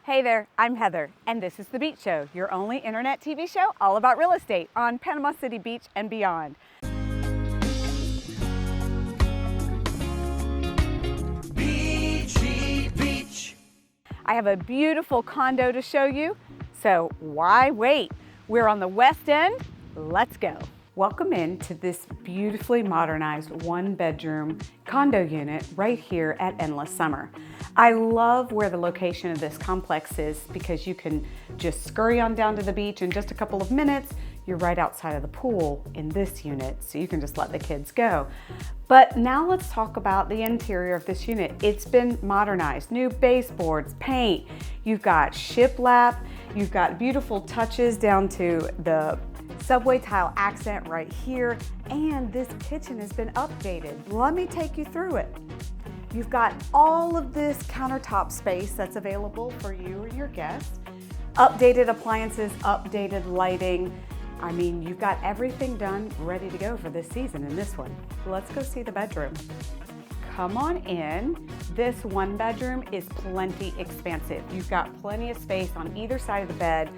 Hey there, I'm Heather, and this is The Beach Show, your only internet TV show all about real estate on Panama City Beach and beyond. Beachy Beach. I have a beautiful condo to show you, so why wait? We're on the west end. Let's go. Welcome in to this beautifully modernized one-bedroom condo unit right here at Endless Summer. I love where the location of this complex is because you can just scurry on down to the beach in just a couple of minutes. You're right outside of the pool in this unit, so you can just let the kids go. But now let's talk about the interior of this unit. It's been modernized, new baseboards, paint. You've got shiplap, you've got beautiful touches down to the subway tile accent right here, and this kitchen has been updated. Let me take you through it. You've got all of this countertop space that's available for you or your guests. Updated appliances, updated lighting. I mean, you've got everything done, ready to go for this season in this one. Let's go see the bedroom. Come on in. This one bedroom is plenty expansive. You've got plenty of space on either side of the bed,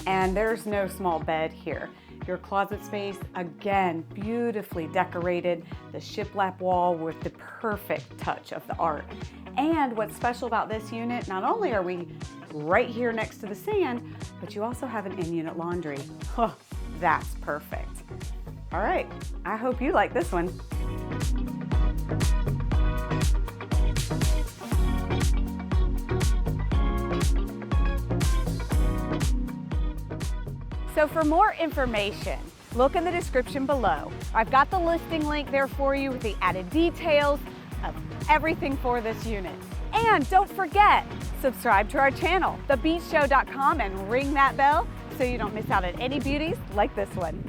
and there's no small bed here. Your closet space, again, beautifully decorated. The shiplap wall with the perfect touch of the art. And what's special about this unit, not only are we right here next to the sand, but you also have an in-unit laundry. Oh, that's perfect. All right, I hope you like this one. So for more information, look in the description below. I've got the listing link there for you with the added details of everything for this unit. And don't forget, subscribe to our channel, thebeachshow.com, and ring that bell so you don't miss out on any beauties like this one.